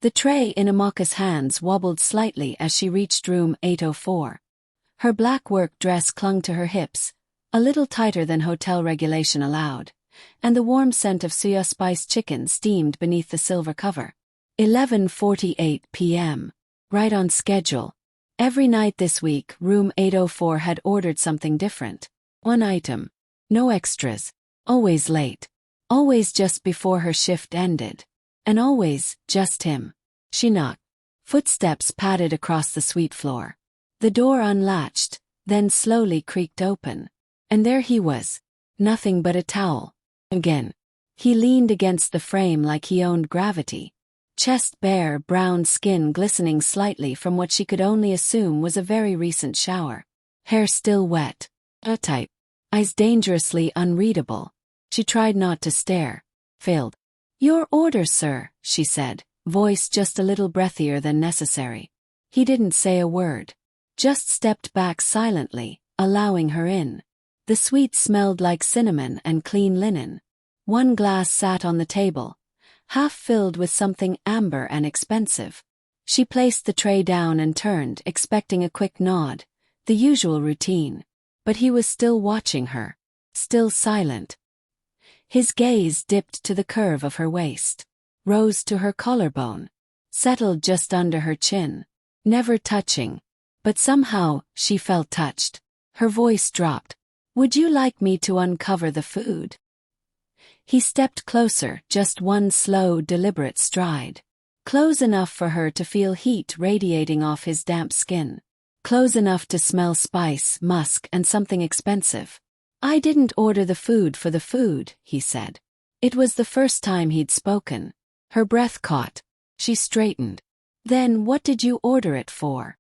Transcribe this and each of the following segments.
The tray in Amaka's hands wobbled slightly as she reached room 804. Her black work dress clung to her hips, a little tighter than hotel regulation allowed, and the warm scent of suya spiced chicken steamed beneath the silver cover. 11:48 p.m. Right on schedule. Every night this week, room 804 had ordered something different. One item. No extras. Always late. Always just before her shift ended. And always, just him. She knocked. Footsteps padded across the suite floor. The door unlatched, then slowly creaked open. And there he was. Nothing but a towel. Again. He leaned against the frame like he owned gravity. Chest bare, brown skin glistening slightly from what she could only assume was a very recent shower. Hair still wet. A type. Eyes dangerously unreadable. She tried not to stare. Failed. "Your order, sir," she said, voice just a little breathier than necessary. He didn't say a word. Just stepped back silently, allowing her in. The suite smelled like cinnamon and clean linen. One glass sat on the table, half filled with something amber and expensive. She placed the tray down and turned, expecting a quick nod, the usual routine. But he was still watching her. Still silent. His gaze dipped to the curve of her waist, rose to her collarbone, settled just under her chin. Never touching. But somehow, she felt touched. Her voice dropped. "Would you like me to uncover the food?" He stepped closer, just one slow, deliberate stride. Close enough for her to feel heat radiating off his damp skin. Close enough to smell spice, musk, and something expensive. "I didn't order the food for the food," he said. It was the first time he'd spoken. Her breath caught. She straightened. "Then what did you order it for?"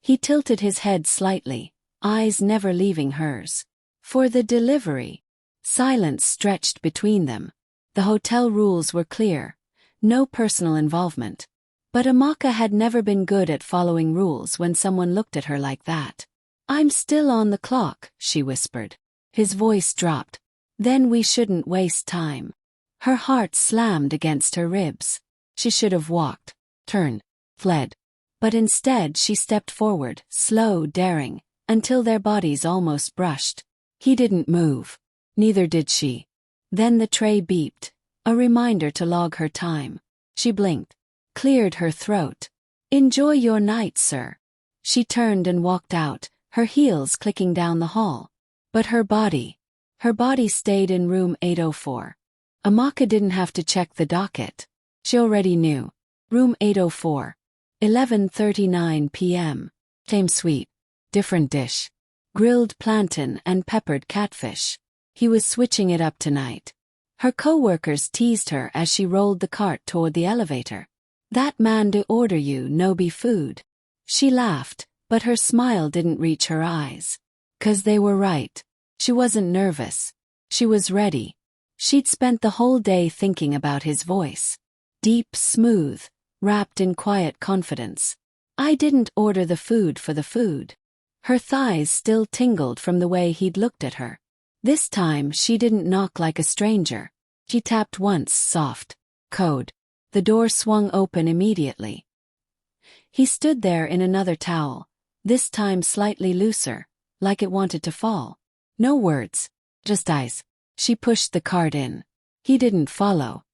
He tilted his head slightly, eyes never leaving hers. "For the delivery." Silence stretched between them. The hotel rules were clear. No personal involvement. But Amaka had never been good at following rules when someone looked at her like that. "I'm still on the clock," she whispered. His voice dropped. "Then we shouldn't waste time." Her heart slammed against her ribs. She should have walked, turned, fled. But instead she stepped forward, slow, daring, until their bodies almost brushed. He didn't move. Neither did she. Then the tray beeped, a reminder to log her time. She blinked, cleared her throat. "Enjoy your night, sir." She turned and walked out, her heels clicking down the hall. But her body stayed in room 804. Amaka didn't have to check the docket. She already knew. Room 804. 11:39 p.m. Same suite. Different dish. Grilled plantain and peppered catfish. He was switching it up tonight. Her co-workers teased her as she rolled the cart toward the elevator. "That man do order you no be food." She laughed, but her smile didn't reach her eyes. 'Cause they were right. She wasn't nervous. She was ready. She'd spent the whole day thinking about his voice. Deep, smooth, wrapped in quiet confidence. "I didn't order the food for the food." Her thighs still tingled from the way he'd looked at her. This time she didn't knock like a stranger. She tapped once, soft. Code. The door swung open immediately. He stood there in another towel, this time slightly looser, like it wanted to fall. No words, just eyes. She pushed the cart in. He didn't follow.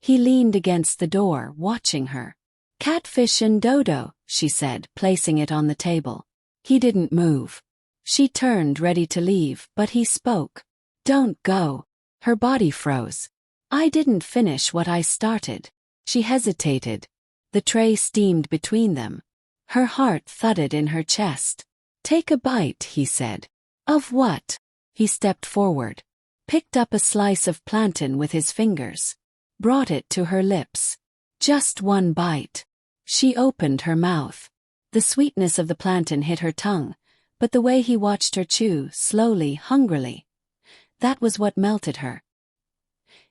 He leaned against the door, watching her. "Catfish and dodo," she said, placing it on the table. He didn't move. She turned, ready to leave, but he spoke. "Don't go." Her body froze. "I didn't finish what I started." She hesitated. The tray steamed between them. Her heart thudded in her chest. "Take a bite," he said. "Of what?" He stepped forward, picked up a slice of plantain with his fingers, brought it to her lips. Just one bite. She opened her mouth. The sweetness of the plantain hit her tongue, but the way he watched her chew, slowly, hungrily, that was what melted her.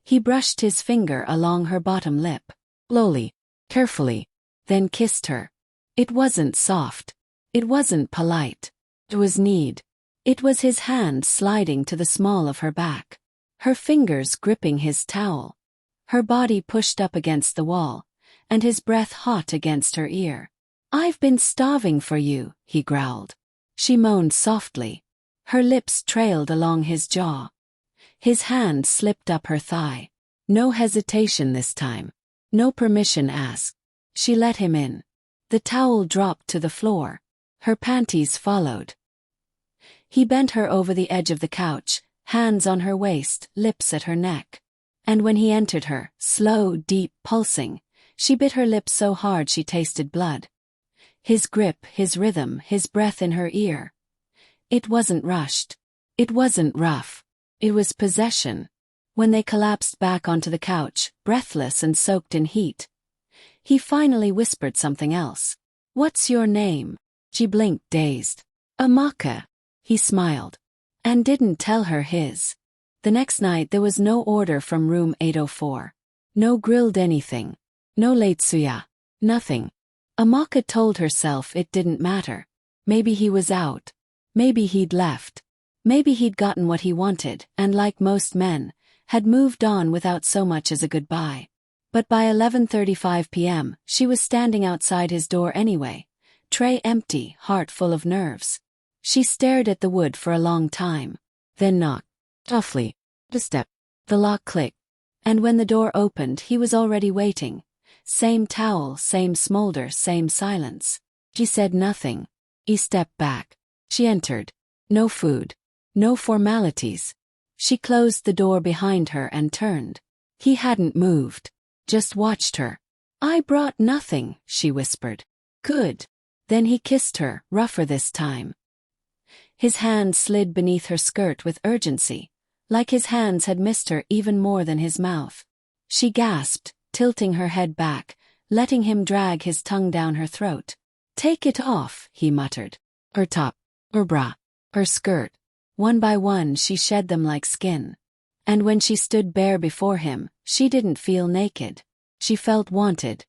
He brushed his finger along her bottom lip, slowly, carefully, then kissed her. It wasn't soft. It wasn't polite. It was need. It was his hand sliding to the small of her back, her fingers gripping his towel. Her body pushed up against the wall, and his breath hot against her ear. "I've been starving for you," he growled. She moaned softly. Her lips trailed along his jaw. His hand slipped up her thigh. No hesitation this time. No permission asked. She let him in. The towel dropped to the floor. Her panties followed. He bent her over the edge of the couch, hands on her waist, lips at her neck. And when he entered her, slow, deep, pulsing, she bit her lips so hard she tasted blood. His grip, his rhythm, his breath in her ear. It wasn't rushed. It wasn't rough. It was possession. When they collapsed back onto the couch, breathless and soaked in heat, he finally whispered something else. "What's your name?" She blinked, dazed. "Amaka." He smiled. And didn't tell her his. The next night there was no order from room 804. No grilled anything. No late suya. Nothing. Amaka told herself it didn't matter. Maybe he was out. Maybe he'd left. Maybe he'd gotten what he wanted, and like most men, had moved on without so much as a goodbye. But by 11:35 p.m., she was standing outside his door anyway, tray empty, heart full of nerves. She stared at the wood for a long time, then knocked. Softly. A step. The lock clicked. And when the door opened, he was already waiting. Same towel, same smolder, same silence. She said nothing. He stepped back. She entered. No food. No formalities. She closed the door behind her and turned. He hadn't moved. Just watched her. "I brought nothing," she whispered. "Good." Then he kissed her, rougher this time. His hand slid beneath her skirt with urgency, like his hands had missed her even more than his mouth. She gasped, tilting her head back, letting him drag his tongue down her throat. "Take it off," he muttered. Her top, her bra, her skirt. One by one she shed them like skin. And when she stood bare before him, she didn't feel naked. She felt wanted.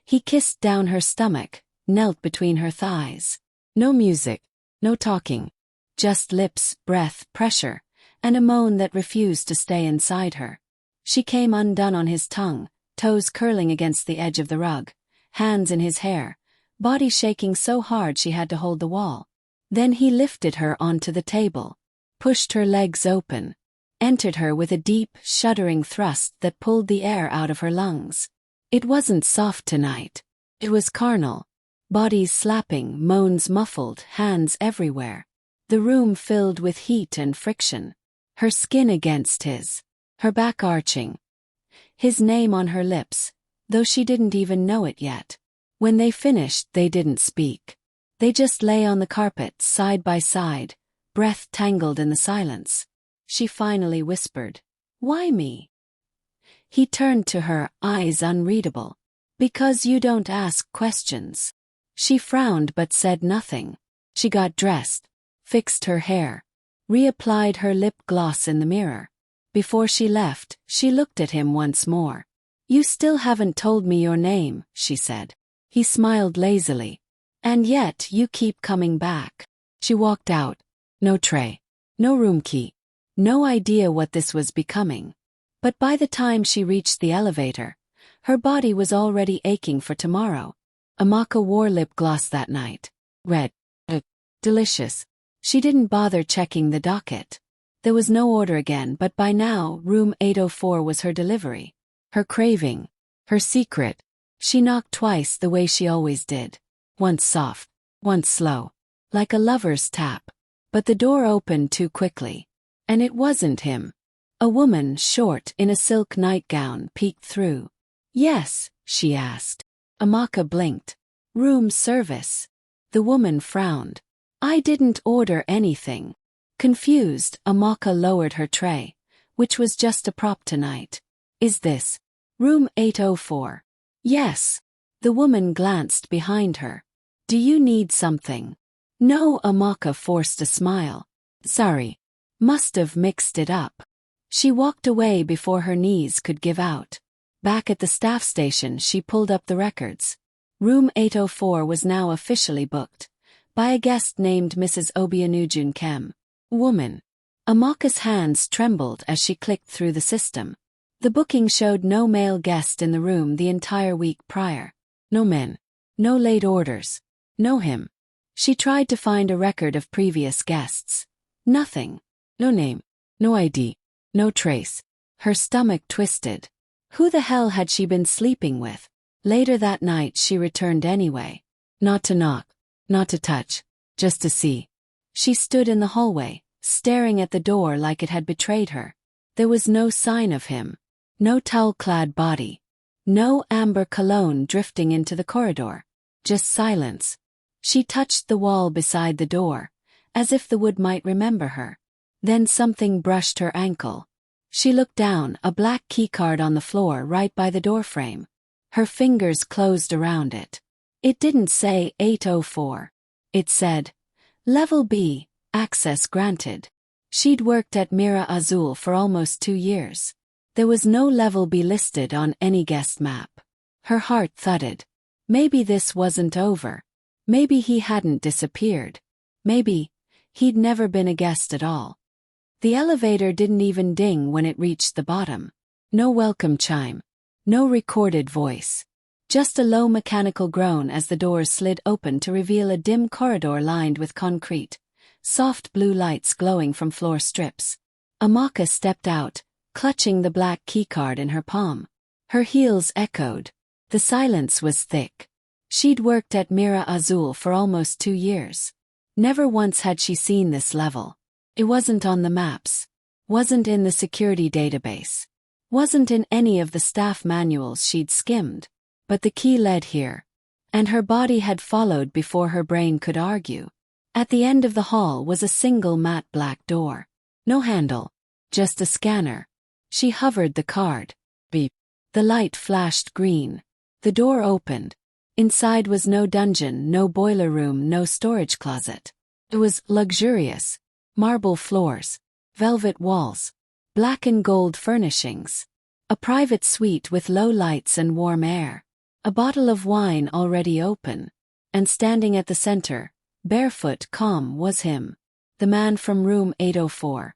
He kissed down her stomach, knelt between her thighs. No music, no talking. Just lips, breath, pressure, and a moan that refused to stay inside her. She came undone on his tongue, toes curling against the edge of the rug, hands in his hair, body shaking so hard she had to hold the wall. Then he lifted her onto the table, pushed her legs open, entered her with a deep, shuddering thrust that pulled the air out of her lungs. It wasn't soft tonight. It was carnal. Bodies slapping, moans muffled, hands everywhere. The room filled with heat and friction. Her skin against his. Her back arching. His name on her lips, though she didn't even know it yet. When they finished, they didn't speak. They just lay on the carpet, side by side, breath tangled in the silence. She finally whispered, "Why me?" He turned to her, eyes unreadable. "Because you don't ask questions." She frowned but said nothing. She got dressed, fixed her hair, reapplied her lip gloss in the mirror. Before she left, she looked at him once more. "You still haven't told me your name," she said. He smiled lazily. "And yet you keep coming back." She walked out. No tray. No room key. No idea what this was becoming. But by the time she reached the elevator, her body was already aching for tomorrow. Amaka wore lip gloss that night. Red. Delicious. She didn't bother checking the docket. There was no order again, but by now, room 804 was her delivery. Her craving. Her secret. She knocked twice the way she always did. Once soft. Once slow. Like a lover's tap. But the door opened too quickly. And it wasn't him. A woman, short, in a silk nightgown, peeked through. "Yes?" she asked. Amaka blinked. "Room service." The woman frowned. "I didn't order anything." Confused, Amaka lowered her tray, which was just a prop tonight. "Is this room 804? "Yes." The woman glanced behind her. "Do you need something?" "No." Amaka forced a smile. "Sorry. Must have mixed it up." She walked away before her knees could give out. Back at the staff station, she pulled up the records. Room 804 was now officially booked by a guest named Mrs. Obianujun Kem. Woman. Amaka's hands trembled as she clicked through the system. The booking showed no male guest in the room the entire week prior. No men. No late orders. No him. She tried to find a record of previous guests. Nothing. No name. No ID. No trace. Her stomach twisted. Who the hell had she been sleeping with? Later that night she returned anyway. Not to knock. Not to touch. Just to see. She stood in the hallway, staring at the door like it had betrayed her. There was no sign of him. No towel-clad body. No amber cologne drifting into the corridor. Just silence. She touched the wall beside the door, as if the wood might remember her. Then something brushed her ankle. She looked down, a black keycard on the floor right by the doorframe. Her fingers closed around it. It didn't say 804. It said, Level B, access granted. She'd worked at Mira Azul for almost 2 years. There was no Level B listed on any guest map. Her heart thudded. Maybe this wasn't over. Maybe he hadn't disappeared. Maybe he'd never been a guest at all. The elevator didn't even ding when it reached the bottom. No welcome chime. No recorded voice. Just a low mechanical groan as the doors slid open to reveal a dim corridor lined with concrete, soft blue lights glowing from floor strips. Amaka stepped out, clutching the black keycard in her palm. Her heels echoed. The silence was thick. She'd worked at Mira Azul for almost 2 years. Never once had she seen this level. It wasn't on the maps. Wasn't in the security database. Wasn't in any of the staff manuals she'd skimmed. But the key led here. And her body had followed before her brain could argue. At the end of the hall was a single matte black door. No handle. Just a scanner. She hovered the card. Beep. The light flashed green. The door opened. Inside was no dungeon, no boiler room, no storage closet. It was luxurious. Marble floors. Velvet walls. Black and gold furnishings. A private suite with low lights and warm air. A bottle of wine already open. And standing at the center, barefoot, calm, was him. The man from room 804.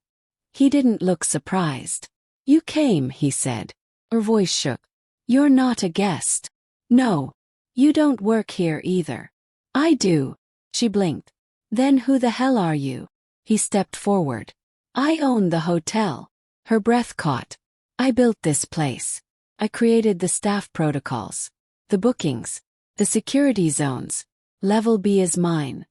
He didn't look surprised. You came, he said. Her voice shook. You're not a guest. No. You don't work here either. I do. She blinked. Then who the hell are you? He stepped forward. I own the hotel. Her breath caught. I built this place. I created the staff protocols. The bookings. The security zones. Level B is mine.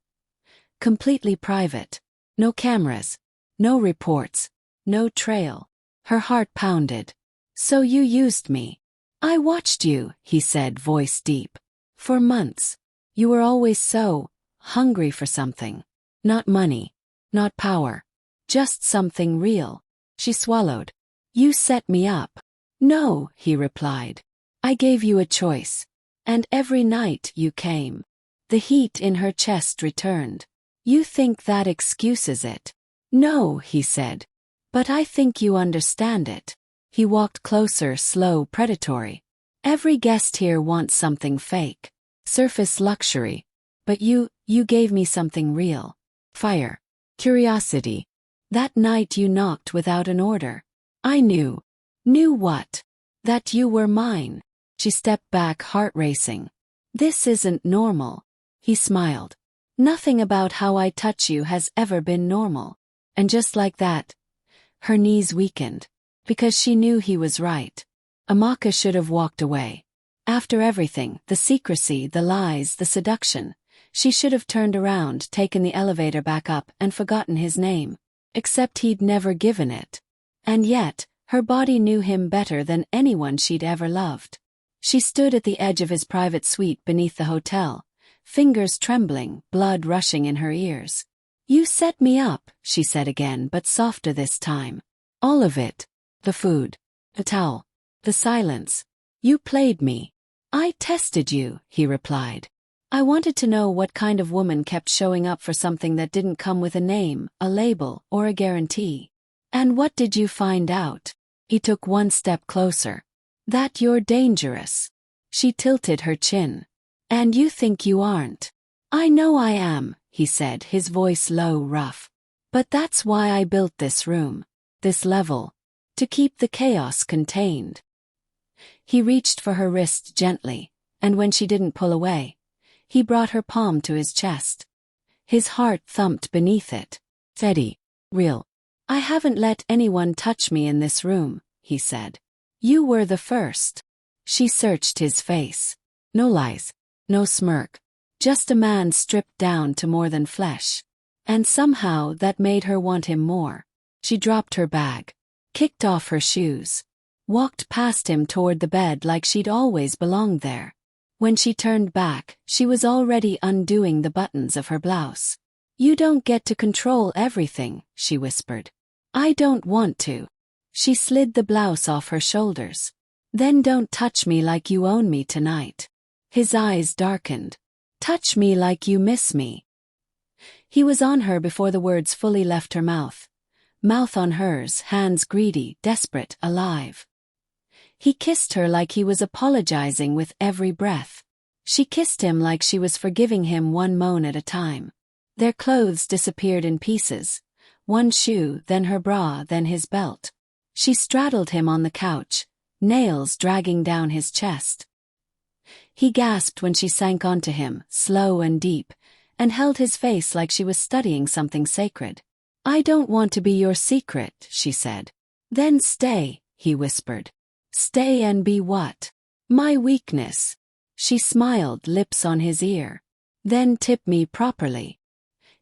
Completely private. No cameras. No reports. No trail. Her heart pounded. So you used me. I watched you, he said, voice deep. For months. You were always so hungry for something. Not money. Not power. Just something real. She swallowed. You set me up. No, he replied. I gave you a choice. And every night you came. The heat in her chest returned. You think that excuses it? No, he said. But I think you understand it. He walked closer, slow, predatory. Every guest here wants something fake. Surface luxury. But you gave me something real. Fire. Curiosity. That night you knocked without an order. I knew. Knew what? That you were mine. She stepped back, heart racing. This isn't normal. He smiled. Nothing about how I touch you has ever been normal. And just like that, her knees weakened. Because she knew he was right. Amaka should have walked away. After everything, the secrecy, the lies, the seduction, she should have turned around, taken the elevator back up, and forgotten his name. Except he'd never given it. And yet, her body knew him better than anyone she'd ever loved. She stood at the edge of his private suite beneath the hotel, fingers trembling, blood rushing in her ears. You set me up, she said again, but softer this time. All of it. The food. The towel. The silence. You played me. I tested you, he replied. I wanted to know what kind of woman kept showing up for something that didn't come with a name, a label, or a guarantee. And what did you find out? He took one step closer. That you're dangerous. She tilted her chin. And you think you aren't. I know I am, he said, his voice low, rough. But that's why I built this room. This level. to keep the chaos contained. He reached for her wrist gently, and when she didn't pull away, he brought her palm to his chest. His heart thumped beneath it. "Eddie, real. I haven't let anyone touch me in this room," he said. "You were the first." She searched his face. No lies, no smirk. Just a man stripped down to more than flesh. And somehow that made her want him more. She dropped her bag, kicked off her shoes, walked past him toward the bed like she'd always belonged there. When she turned back, she was already undoing the buttons of her blouse. "You don't get to control everything," she whispered. "I don't want to." She slid the blouse off her shoulders. "Then don't touch me like you own me tonight." His eyes darkened. "Touch me like you miss me." He was on her before the words fully left her mouth. Mouth on hers, hands greedy, desperate, alive. He kissed her like he was apologizing with every breath. She kissed him like she was forgiving him one moan at a time. Their clothes disappeared in pieces. One shoe, then her bra, then his belt. She straddled him on the couch, nails dragging down his chest. He gasped when she sank onto him, slow and deep, and held his face like she was studying something sacred. "I don't want to be your secret," she said. "Then stay," he whispered. "Stay and be what?" "My weakness." She smiled, lips on his ear. "Then tip me properly."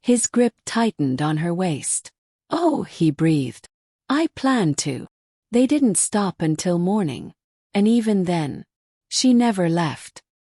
His grip tightened on her waist. "Oh," he breathed. "I plan to." They didn't stop until morning. And even then, she never left.